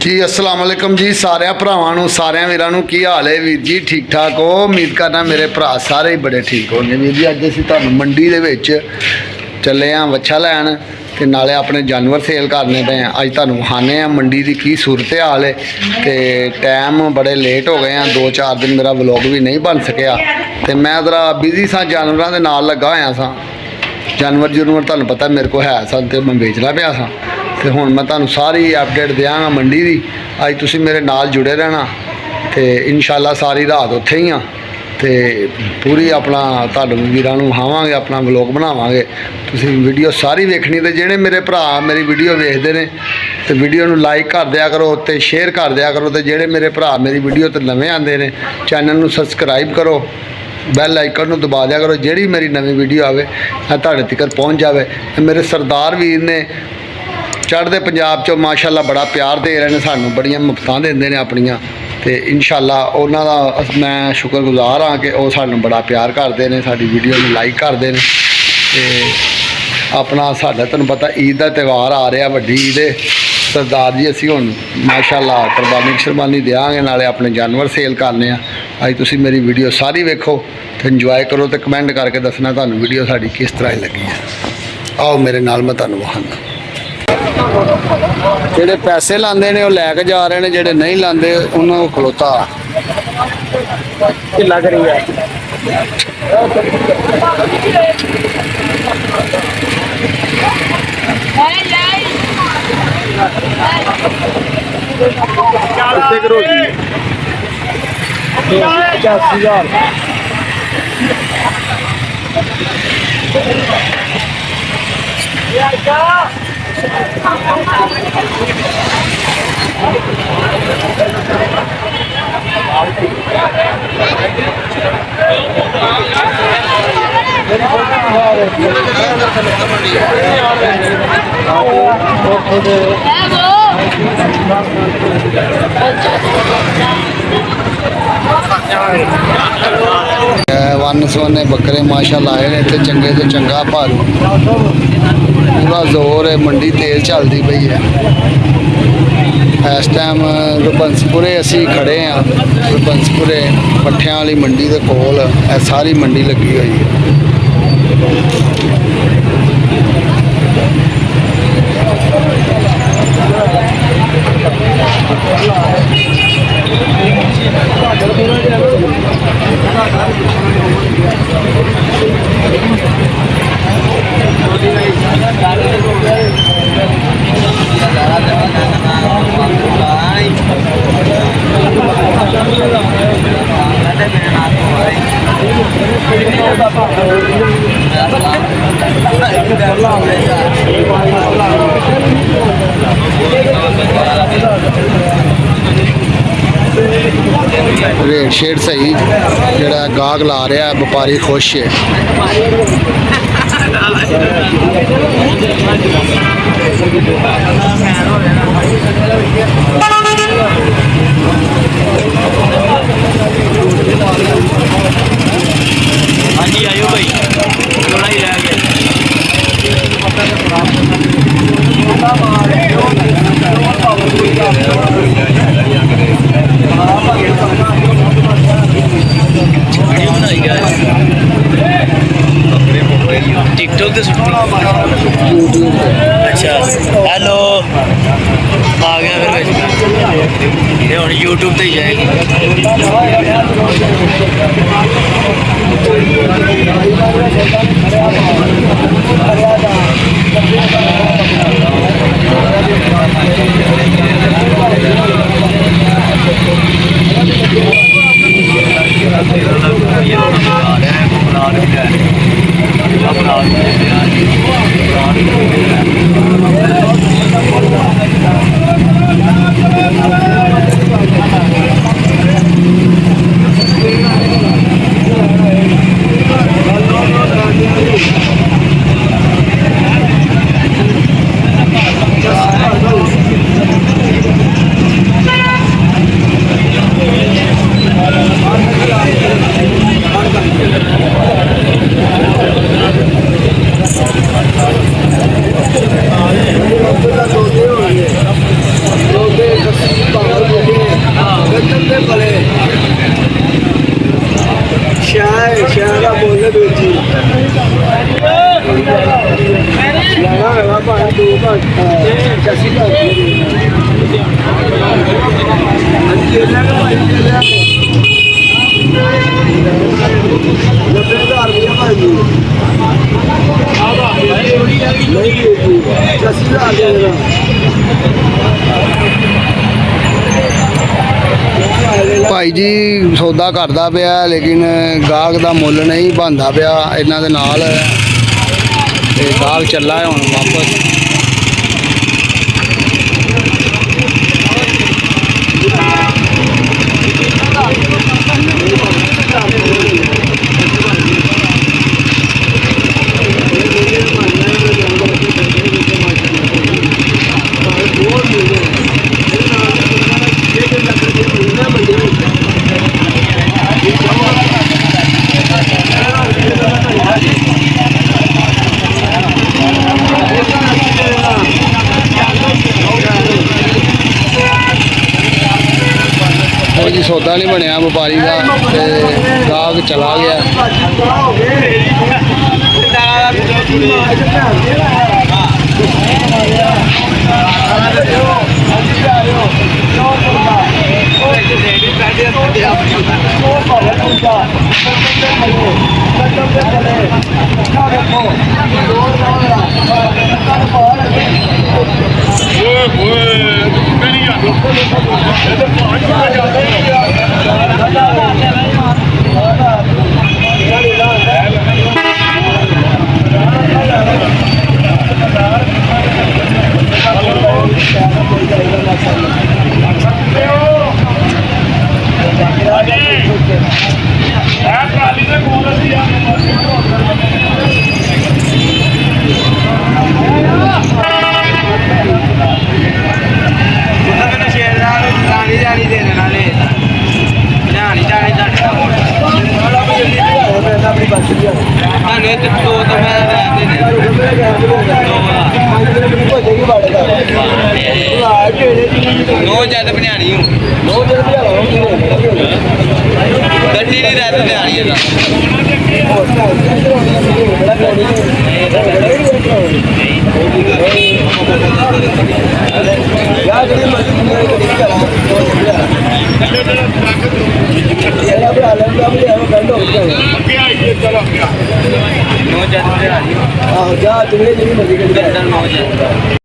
जी अस्सलाम वालेकुम जी सारे भरावां सारे वीरां की हाल है वीर जी ठीक ठाक हो। उम्मीद करना मेरे भरा सारे ही बड़े ठीक होंगे। वीर जी अज असीं तुहानूं मंडी दे विच चले हाँ वच्छा लैन ते नाले अपने जानवर सेल करने पे हैं। अज तुहानूं विखाने मंडी की की सूरत हाल है ते टाइम बड़े लेट हो गए हैं। 2-4 दिन मेरा व्लॉग भी नहीं बन सकिया ते मैं जरा बिजी सा जानवरों के नाल लगा होया सा। जानवर जुनवर तुहानूं पता मेरे को है सन ते मैं बेचना पिया सा ते हुण मैं तुहानूं सारी अपडेट देंगा मंडी की। अज तुसीं मेरे नाल जुड़े रहना ते इंशाअल्लाह सारी रात उत्थे ही हाँ ते पूरी अपना तुहानूं वीरां नूं विखावांगे, अपना व्लॉग बनावांगे। तुसीं वीडियो सारी वेखनी ते जिहड़े मेरे भरा मेरी वीडियो वेखदे ने ते वीडियो नूं लाइक कर दिया करो ते शेयर कर दिया करो ते जिहड़े मेरे भरा मेरी वीडियो ते नवें आंदे ने चैनल नूं सबसक्राइब करो, बैल आइकन नूं दबा दिया करो। जिहड़ी मेरी नवीं वीडियो आवे तुहाडे तक पहुँच जाए। मेरे सरदार वीर ने चढ़ते पंजाब चो माशाअल्लाह बड़ा प्यार दे रहे हैं, सानूं बड़ियां मुफ्तां देंदे ने अपनियां ते इंशाअल्लाह उन्हां दा मैं शुक्रगुजार हाँ कि वह सानूं बड़ा प्यार करते हैं, साडी वीडियो नूं लाइक करते हैं। ते अपना साडा तुहानूं पता ईद का त्यौहार आ रहा वड्डी ईद है। सरदार जी असीं हुण माशाअल्लाह कुरबानी शरबानी देंगे नाले अपने जानवर सेल करने। अज तुसीं मेरी वीडियो सारी वेखो तो इंजॉय करो तो कमेंट करके दसना तुहानूं वीडियो साडी किस तरह लगी है। आओ मेरे नाल मैं तुहानूं विखाना। जेडे पैसे लाते ने लैके जा रहे हैं, जेडे नहीं लाते उन्होंने खलोता लग रही है। करो जी 85,000 वन सवने बकरे माशाअल्लाह आए ने इतने चंगे तो चंगा भारू पूरा जोर है। मंडी तेज चलती पई है इस टाइम। रुबंसपुरे असी खड़े हाँ, रुबंसपुरे पट्ठियां वाली मंडी के कोल सारी मंडी लगी हुई है। रेट शेट सही जोड़ा गाहक ला रहा है, व्यापारी खुश है। हाँ जी आयो भाई थोड़ा ही रह गया। टिकटॉक से अच्छा हेलो आ गया फिर ये हम यूट्यूब से ही जाएगा। ਭਾਈ ਜੀ ਸੌਦਾ ਕਰਦਾ ਪਿਆ ਲੇਕਿਨ ਗਾਹਕ ਦਾ ਮੁੱਲ ਨਹੀਂ ਬਣਦਾ ਪਿਆ ਇਹਨਾਂ ਦੇ ਨਾਲ ਤੇ ਗਾਹਕ ਚੱਲਾ ਹੈ ਹੁਣ ਵਾਪਸ। ਉਹ ਜੀ ਸੌਦਾ ਨਹੀਂ ਬਣਿਆ ਵਪਾਰੀ ਦਾ ਤੇ ਗਾਹਕ ਚਲਾ ਗਿਆ। ਨੋ ਜਦ ਬਣਾਣੀ ਹੂੰ ਗੱਡੀ ਨਹੀਂ ਰਹਿ ਬਣਾਣੀ ਇਹਦਾ ਨੋ ਜਦ ਆਹੋ ਜਾ ਜਿੰਨੇ ਜਿੰਨੀ ਮਰਜ਼ੀ ਗੱਡੀ ਨੋ ਜਦ